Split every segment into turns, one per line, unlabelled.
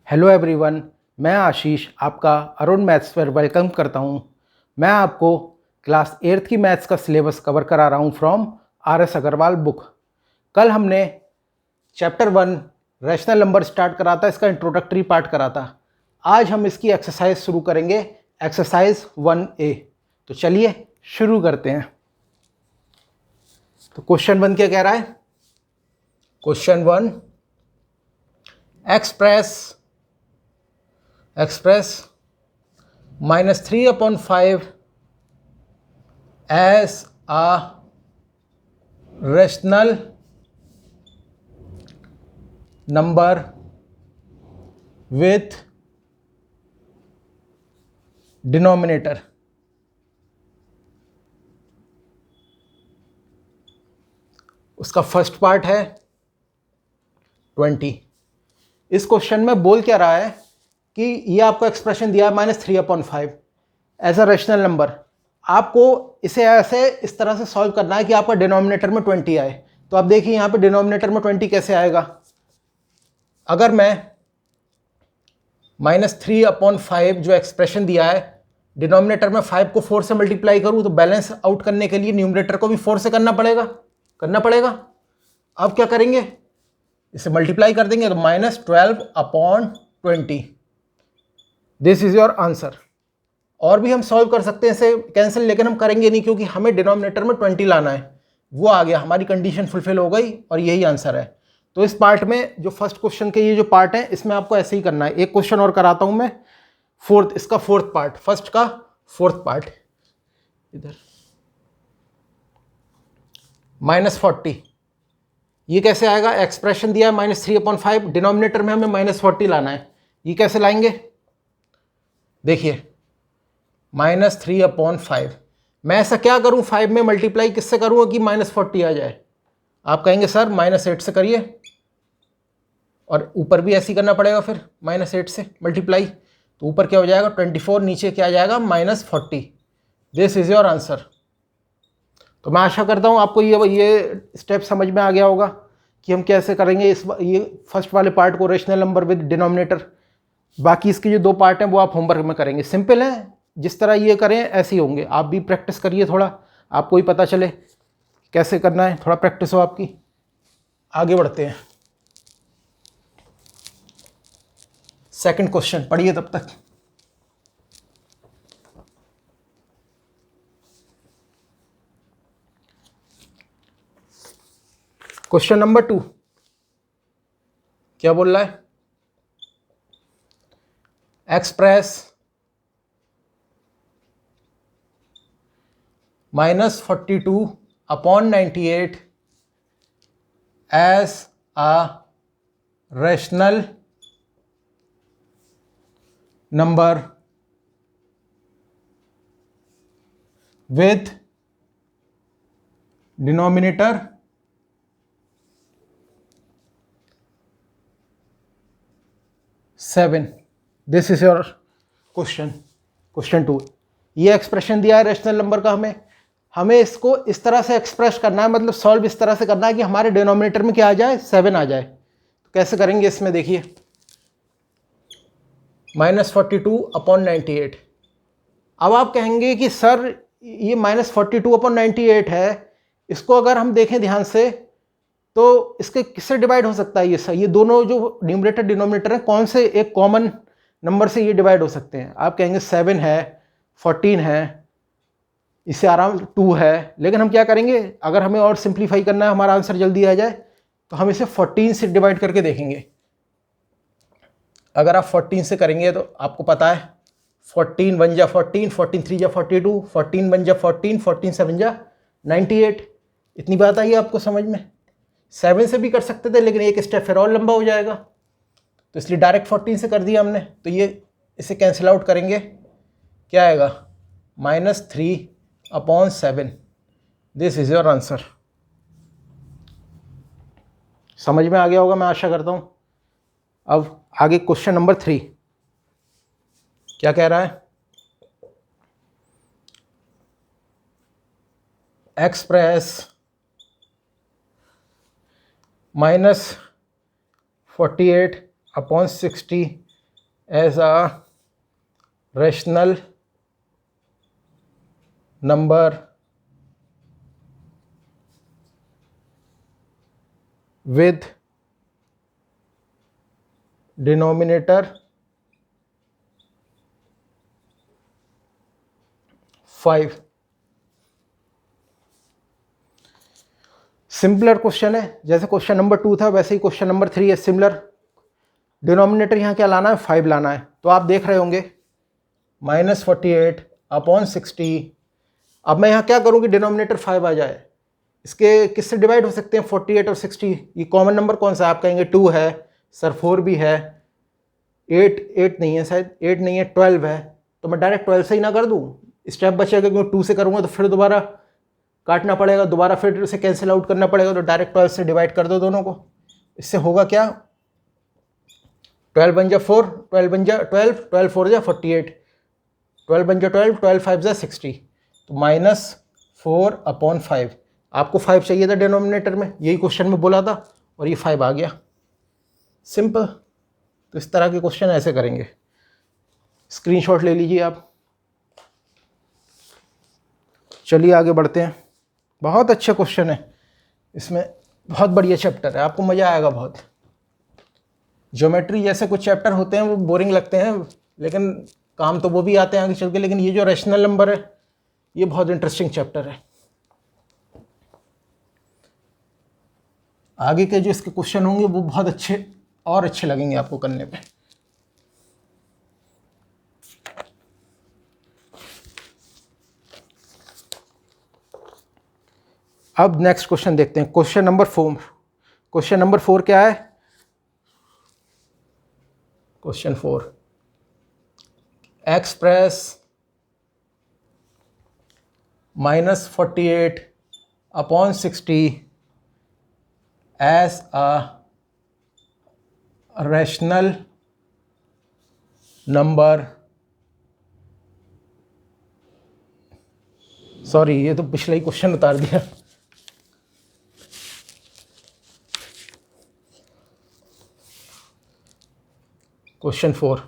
Hello everyone, मैं आशीष आपका Arun maths पर वेलकम करता हूं। मैं आपको क्लास 8th की मैथ्स का सिलेबस कवर करा रहा हूं फ्रॉम आर.एस. अग्रवाल बुक। कल हमने चैप्टर 1 रैशनल नंबर स्टार्ट करा था, इसका इंट्रोडक्टरी पार्ट करा था। आज हम इसकी एक्सरसाइज शुरू करेंगे, एक्सरसाइज 1A। तो चलिए शुरू करते हैं। तो क्वेश्चन 1 क्या कह रहा है? Question 1, express -3/5 as a rational number with denominator। उसका फर्स्ट पार्ट है 20। इस क्वेश्चन में बोल क्या रहा है कि ये आपको एक्सप्रेशन दिया है -3/5 एज अ रेशनल नंबर। आपको इसे ऐसे इस तरह से सॉल्व करना है कि आपका डिनोमिनेटर में 20 आए। तो आप देखिए यहाँ पे डिनोमिनेटर में 20 कैसे आएगा। अगर मैं -3/5 जो एक्सप्रेशन दिया है, डिनोमिनेटर में 5 को 4 से मल्टीप्लाई करूँ तो बैलेंस आउट करने के लिए न्यूमरेटर को भी 4 से करना पड़ेगा। अब क्या करेंगे, इसे मल्टीप्लाई कर देंगे तो -12/20। This is your answer. और भी हम सॉल्व कर सकते हैं इसे कैंसिल, लेकिन हम करेंगे नहीं क्योंकि हमें डिनोमिनेटर में 20 लाना है। वो आ गया, हमारी कंडीशन फुलफिल हो गई और यही आंसर है। तो इस पार्ट में जो फर्स्ट क्वेश्चन के ये जो पार्ट है, इसमें आपको ऐसे ही करना है। एक क्वेश्चन और कराता हूं मैं, इसका फोर्थ पार्ट, फर्स्ट का फोर्थ पार्ट। इधर -40 ये कैसे आएगा? एक्सप्रेशन दिया है -3/5, डिनोमिनेटर में हमें -40 लाना है। ये कैसे लाएंगे? देखिए -3/5 मैं ऐसा क्या करूं, 5 में मल्टीप्लाई किससे करूंगा कि -40 आ जाए? आप कहेंगे सर -8 से करिए, और ऊपर भी ऐसे ही करना पड़ेगा फिर -8 से मल्टीप्लाई। तो ऊपर क्या हो जाएगा 24, नीचे क्या आ जाएगा -40। This is your answer. तो मैं आशा करता हूं आपको ये स्टेप समझ में आ गया होगा कि हम कैसे करेंगे ये फर्स्ट वाले पार्ट को, रेशनल नंबर विद डिनोमिनेटर। बाकी इसके जो दो पार्ट हैं वो आप होमवर्क में करेंगे। सिंपल है, जिस तरह ये करें ऐसे ही होंगे। आप भी प्रैक्टिस करिए, थोड़ा आपको ही पता चले कैसे करना है, थोड़ा प्रैक्टिस हो आपकी। आगे बढ़ते हैं। सेकंड क्वेश्चन पढ़िए तब तक। क्वेश्चन नंबर 2 क्या बोल रहा है? Express -42/98 as a rational number with denominator 7। This is your question 2। ये एक्सप्रेशन दिया है रेशनल नंबर का, हमें इसको इस तरह से एक्सप्रेस करना है, मतलब सॉल्व इस तरह से करना है कि हमारे डिनोमिनेटर में क्या आ जाए, 7 आ जाए। तो कैसे करेंगे इसमें देखिए, -42/98। अब आप कहेंगे कि सर ये -42/98 है, इसको अगर हम देखें ध्यान से तो इसके किससे डिवाइड हो सकता है? ये दोनों जो न्यूमरेटर डिनोमिनेटर हैं, कौन से एक कॉमन नंबर से ये डिवाइड हो सकते हैं? आप कहेंगे 7 है, 14 है, इससे आराम 2 है। लेकिन हम क्या करेंगे, अगर हमें और सिंप्लीफाई करना है, हमारा आंसर जल्दी आ जाए, तो हम इसे 14 से डिवाइड करके देखेंगे। अगर आप 14 से करेंगे तो आपको पता है 14 1 जा 14, 14 3 जा 42, 14 1 जा 14, 14 7 जा 98। इतनी बात आई आपको समझ में? 7 से भी कर सकते थे, लेकिन एक स्टेप फिर और लंबा हो जाएगा, तो इसलिए डायरेक्ट 14 से कर दिया हमने। तो ये इसे कैंसिल आउट करेंगे, क्या आएगा? -3/7। This is your answer. समझ में आ गया होगा, मैं आशा करता हूं। अब आगे क्वेश्चन नंबर 3 क्या कह रहा है? Express -48/60 as a rational number with denominator 5। Simpler question है, जैसे क्वेश्चन नंबर 2 था वैसे ही क्वेश्चन नंबर 3 है सिमिलर। डिनोमिनेटर यहाँ क्या लाना है, 5 लाना है। तो आप देख रहे होंगे -48/60। अब मैं यहाँ क्या करूँ कि डिनोमिनेटर 5 आ जाए। इसके किससे डिवाइड हो सकते हैं, 48 और 60। ये कॉमन नंबर कौन सा है, आप कहेंगे 2 है सर, 4 भी है, 8 नहीं है शायद, 8 नहीं है, 12 है। तो मैं डायरेक्ट 12 से ही ना कर दूँ, स्टेप बचेगा, क्योंकि 2 से करूँगा तो फिर दोबारा काटना पड़ेगा, दोबारा फिर उसे कैंसिल आउट करना पड़ेगा। तो डायरेक्ट 12 से डिवाइड कर दो दोनों को। इससे होगा क्या, 12 बन जा 4, 12 बन जा 12, 12 4 जा 48, 12 बन जा 12, 12 5 जा 60। तो -4/5। आपको 5 चाहिए था डिनोमिनेटर में, यही क्वेश्चन में बोला था, और ये 5 आ गया। सिंपल। तो इस तरह के क्वेश्चन ऐसे करेंगे। स्क्रीनशॉट ले लीजिए आप। चलिए आगे बढ़ते हैं। बहुत अच्छा क्वेश्चन है, इसमें बहुत बढ़िया चैप्टर है, आपको मज़ा आएगा बहुत। ज्योमेट्री जैसे कुछ चैप्टर होते हैं वो बोरिंग लगते हैं, लेकिन काम तो वो भी आते हैं आगे चल के, लेकिन ये जो रैशनल नंबर है ये बहुत इंटरेस्टिंग चैप्टर है। आगे के जो इसके क्वेश्चन होंगे वो बहुत अच्छे और अच्छे लगेंगे आपको करने पे। अब नेक्स्ट क्वेश्चन देखते हैं, क्वेश्चन नंबर 4। क्वेश्चन नंबर 4 क्या है, question 4, express -48/60 as a rational number. Sorry, ये तो पिछला ही क्वेश्चन उतार दिया। Question 4,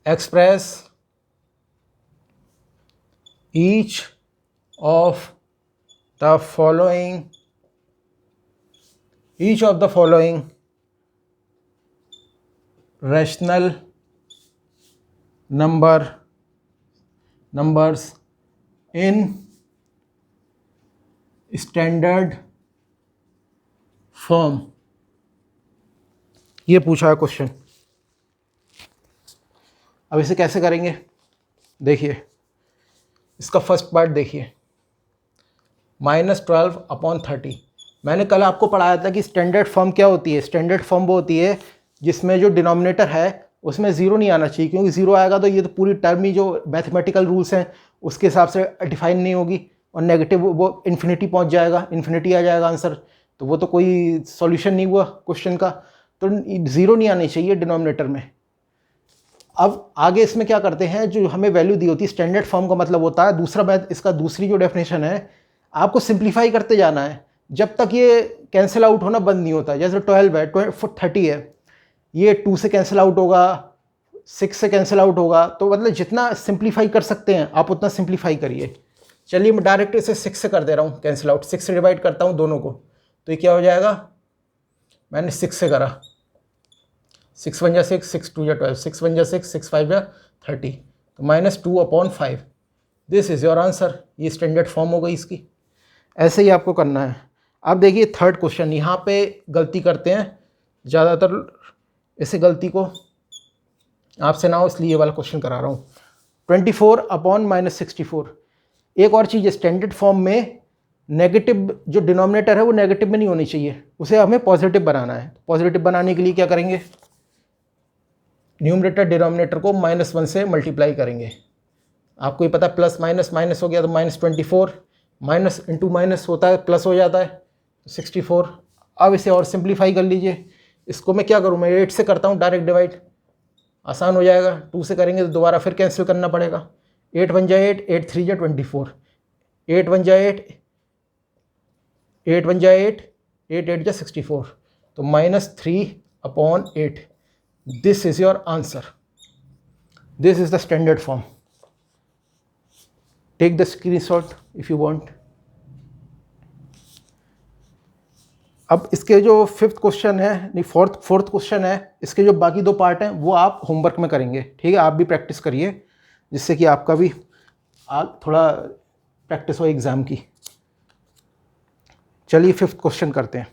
express each of the following rational numbers in standard form। ये पूछा है क्वेश्चन। अब इसे कैसे करेंगे, देखिए इसका फर्स्ट पार्ट देखिए, -12/30। मैंने कल आपको पढ़ाया था कि स्टैंडर्ड फॉर्म क्या होती है। स्टैंडर्ड फॉर्म वो होती है जिसमें जो डिनोमिनेटर है उसमें ज़ीरो नहीं आना चाहिए, क्योंकि ज़ीरो आएगा तो ये तो पूरी टर्म ही जो मैथमेटिकल रूल्स हैं उसके हिसाब से डिफाइन नहीं होगी, और नेगेटिव वो इन्फिनिटी पहुंच जाएगा, इन्फिनिटी आ जाएगा आंसर, तो वो तो कोई सॉल्यूशन नहीं हुआ क्वेश्चन का। तो ज़ीरो नहीं आनी चाहिए डिनोमिनेटर में। अब आगे इसमें क्या करते हैं, जो हमें वैल्यू दी होती है, स्टैंडर्ड फॉर्म का मतलब होता है, दूसरा मैथ इसका दूसरी जो डेफिनेशन है, आपको सिंप्लीफाई करते जाना है जब तक ये कैंसिल आउट होना बंद नहीं होता। जैसे 12 है, 30 है, ये 2 से कैंसिल आउट होगा, 6 से कैंसिल आउट होगा। तो मतलब जितना सिंप्लीफाई कर सकते हैं आप उतना सिंप्लीफाई करिए। चलिए मैं डायरेक्ट इसे 6 से कर दे रहा हूँ कैंसिल आउट, 6 से डिवाइड करता हूँ दोनों को, तो ये क्या हो जाएगा, मैंने 6 से करा, 6 1 जा 6, 6 2 जा 12, 6 1 जा 6, 6 5 जा 30, तो -2/5। This is your answer. ये स्टैंडर्ड फॉर्म हो गई इसकी। ऐसे ही आपको करना है। अब देखिए थर्ड क्वेश्चन, यहाँ पे गलती करते हैं ज़्यादातर, इसे गलती को आपसे ना हो इसलिए ये वाला क्वेश्चन करा रहा हूँ। 24/-64। एक और चीज़, स्टैंडर्ड फॉर्म में नेगेटिव जो डिनोमिनेटर है वो नेगेटिव में नहीं होनी चाहिए, उसे हमें पॉजिटिव बनाना है। पॉजिटिव बनाने के लिए क्या करेंगे, न्यूमरेटर डिनोमिनेटर को -1 से मल्टीप्लाई करेंगे। आपको ये पता, प्लस माइनस माइनस हो गया तो -24, माइनस इंटू माइनस होता है प्लस हो जाता है, तो 64। अब इसे और सिंप्लीफाई कर लीजिए। इसको मैं क्या करूँ, मैं 8 से करता हूँ डायरेक्ट डिवाइड, आसान हो जाएगा। 2 से करेंगे तो दोबारा फिर कैंसिल करना पड़ेगा। 8 1 जा 8, 8 3 जा 24, 8 1 जा 8, 8 1 जा 8, 8 8 जा 64, तो -3/8। This is your answer, this is the standard form. Take the screenshot if you want. अब इसके जो फिफ्थ क्वेश्चन है, नहीं फोर्थ क्वेश्चन है, इसके जो बाकी दो पार्ट हैं वो आप होमवर्क में करेंगे, ठीक है। आप भी प्रैक्टिस करिए जिससे कि आपका भी थोड़ा प्रैक्टिस हो एग्ज़ाम की। चलिए फिफ्थ क्वेश्चन करते हैं।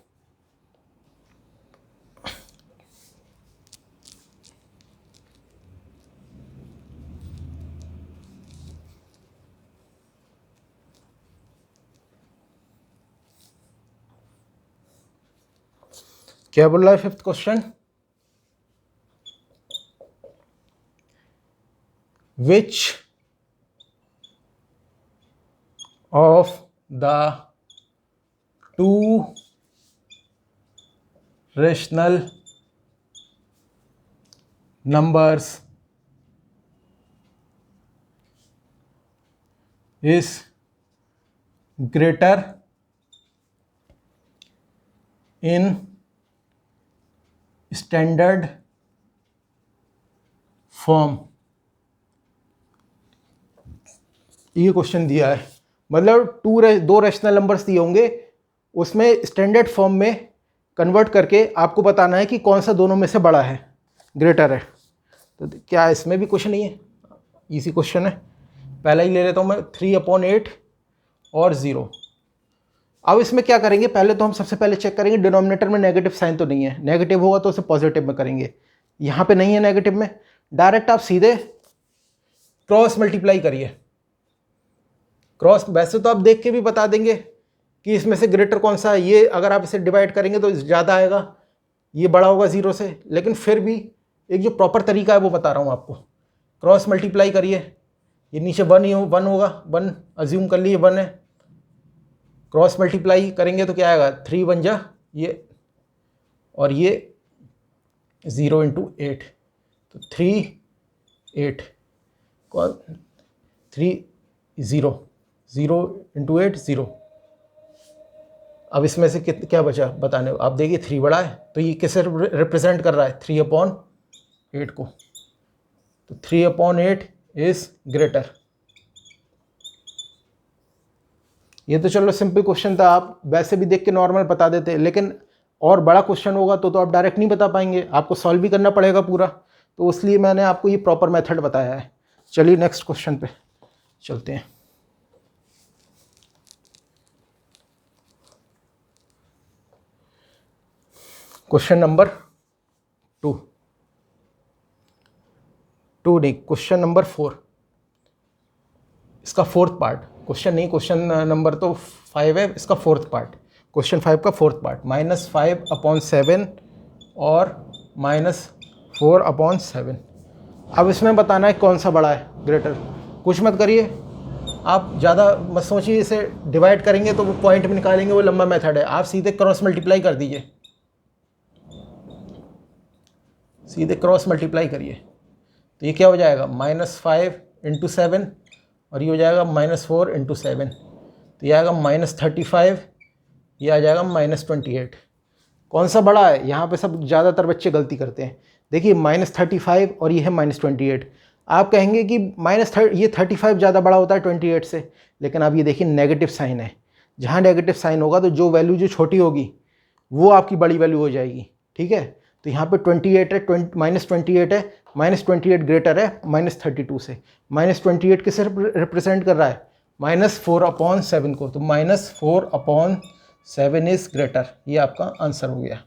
क्या बोल रहा है fifth question? Which of the two rational numbers is greater in standard form. ये क्वेश्चन दिया है, मतलब दो रैशनल नंबर्स दिए होंगे, उसमें स्टैंडर्ड फॉर्म में कन्वर्ट करके आपको बताना है कि कौन सा दोनों में से बड़ा है, ग्रेटर है। तो क्या इसमें भी क्वेश्चन नहीं है? इजी क्वेश्चन है। पहला ही ले लेता हूँ मैं, 3/8 और 0। अब इसमें क्या करेंगे, पहले तो हम सबसे पहले चेक करेंगे डिनोमिनेटर में नेगेटिव साइन तो नहीं है। नेगेटिव होगा तो उसे पॉजिटिव में करेंगे। यहाँ पे नहीं है नेगेटिव में, डायरेक्ट आप सीधे क्रॉस मल्टीप्लाई करिए। क्रॉस वैसे तो आप देख के भी बता देंगे कि इसमें से ग्रेटर कौन सा है। ये अगर आप इसे डिवाइड करेंगे तो ज़्यादा आएगा, ये बड़ा होगा 0 से, लेकिन फिर भी एक जो प्रॉपर तरीका है वो बता रहा हूँ आपको। क्रॉस मल्टीप्लाई करिए, ये नीचे 1 होगा, 1 अज्यूम कर लिए 1 है। क्रॉस मल्टीप्लाई करेंगे तो क्या आएगा, 3 1 जा ये, और ये 0 × 8, तो 3 8 3 0 0 × 8 0। अब इसमें से क्या बचा बताने, आप देखिए 3 बड़ा है, तो ये किसे रिप्रेजेंट कर रहा है, 3/8 को। तो 3/8 इज ग्रेटर। ये तो चलो सिंपल क्वेश्चन था, आप वैसे भी देख के नॉर्मल बता देते, लेकिन और बड़ा क्वेश्चन होगा तो आप डायरेक्ट नहीं बता पाएंगे, आपको सॉल्व भी करना पड़ेगा पूरा। तो इसलिए मैंने आपको ये प्रॉपर मेथड बताया है। चलिए नेक्स्ट क्वेश्चन पे चलते हैं। क्वेश्चन नंबर 2 नहीं, क्वेश्चन नंबर 4, इसका फोर्थ पार्ट। क्वेश्चन नहीं, क्वेश्चन नंबर तो 5 है, इसका फोर्थ पार्ट, क्वेश्चन 5 का फोर्थ पार्ट। -5/7 और -4/7। अब इसमें बताना है कौन सा बड़ा है, ग्रेटर। कुछ मत करिए आप, ज़्यादा मत सोचिए, इसे डिवाइड करेंगे तो वो पॉइंट में निकालेंगे, वो लंबा मेथड है। आप सीधे क्रॉस मल्टीप्लाई कर दीजिए, सीधे क्रॉस मल्टीप्लाई करिए। तो ये क्या हो जाएगा, -5 × 7, और ये हो जाएगा -4 × 7, तो ये आएगा -35, ये आ जाएगा -28। कौन सा बड़ा है, यहाँ पे सब ज़्यादातर बच्चे गलती करते हैं। देखिए -35 और ये है -28। आप कहेंगे कि ये 35 ज़्यादा बड़ा होता है 28 से, लेकिन आप ये देखिए नेगेटिव साइन है। जहाँ नेगेटिव साइन होगा तो जो वैल्यू जो छोटी होगी वो आपकी बड़ी वैल्यू हो जाएगी, ठीक है। तो यहाँ पे 28 है, -28 है, -28 ग्रेटर है -32 से। -28 किसे रिप्रेजेंट कर रहा है, -4/7 को, तो -4/7 इज ग्रेटर। ये आपका आंसर हो गया।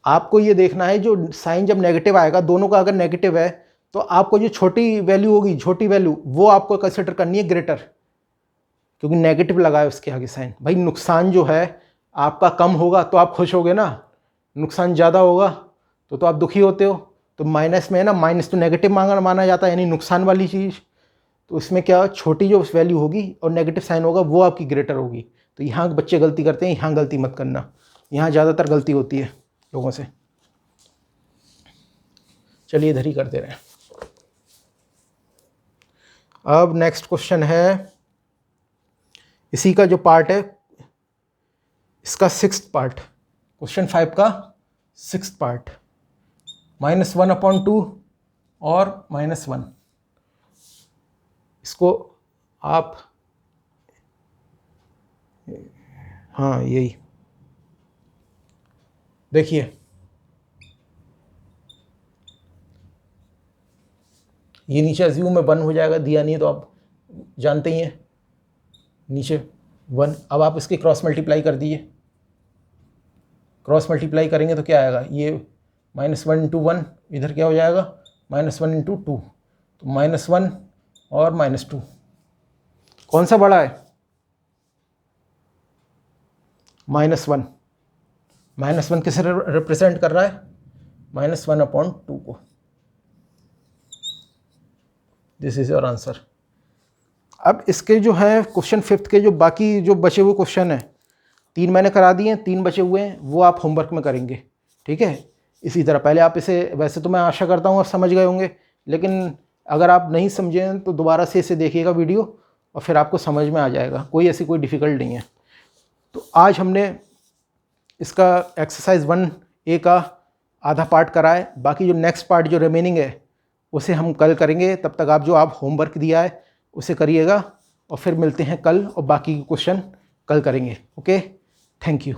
आपको ये देखना है जो साइन जब नेगेटिव आएगा, दोनों का अगर नेगेटिव है तो आपको जो छोटी वैल्यू होगी, छोटी वैल्यू, वो आपको कंसिडर करनी है ग्रेटर, क्योंकि नेगेटिव लगा है उसके आगे साइन। भाई नुकसान जो है आपका कम होगा तो आप खुश होगे ना, नुकसान ज़्यादा होगा तो आप दुखी होते हो। तो माइनस में है ना, माइनस तो नेगेटिव माना जाता है, यानी नुकसान वाली चीज़। तो इसमें क्या, छोटी जो वैल्यू होगी और नेगेटिव साइन होगा वो आपकी ग्रेटर होगी। तो यहाँ बच्चे गलती करते हैं, यहाँ गलती मत करना, यहाँ ज़्यादातर गलती होती है लोगों से। चलिए इधर ही करते रहें। अब नेक्स्ट क्वेश्चन है, इसी का जो पार्ट है, इसका 6th पार्ट, क्वेश्चन 5 का 6th पार्ट, -1/2 और -1। इसको आप, हाँ यही देखिए, ये नीचे अज्यूम में 1 हो जाएगा, दिया नहीं तो आप जानते ही हैं, नीचे 1। अब आप इसके क्रॉस मल्टीप्लाई कर दीजिए, क्रॉस मल्टीप्लाई करेंगे तो क्या आएगा, ये -1 × 1, इधर क्या हो जाएगा -1 × 2, तो -1 और -2, कौन सा बड़ा है, -1। -1 किसे रिप्रेजेंट कर रहा है, -1/2 को। This is your answer. अब इसके जो है क्वेश्चन 5th के जो बाकी जो बचे हुए क्वेश्चन हैं, 3 मैंने करा दिए हैं, 3 बचे हुए हैं, वो आप होमवर्क में करेंगे, ठीक है। इसी तरह पहले आप इसे, वैसे तो मैं आशा करता हूँ आप समझ गए होंगे, लेकिन अगर आप नहीं समझें तो दोबारा से इसे देखिएगा वीडियो, और फिर आपको समझ में आ जाएगा, कोई ऐसी कोई डिफ़िकल्ट नहीं है। तो आज हमने इसका एक्सरसाइज 1A का आधा पार्ट करा है, बाकी जो नेक्स्ट पार्ट जो रिमेनिंग है उसे हम कल करेंगे। तब तक आप जो आप होमवर्क दिया है उसे करिएगा, और फिर मिलते हैं कल, और बाकी क्वेश्चन कल करेंगे। Okay, thank you.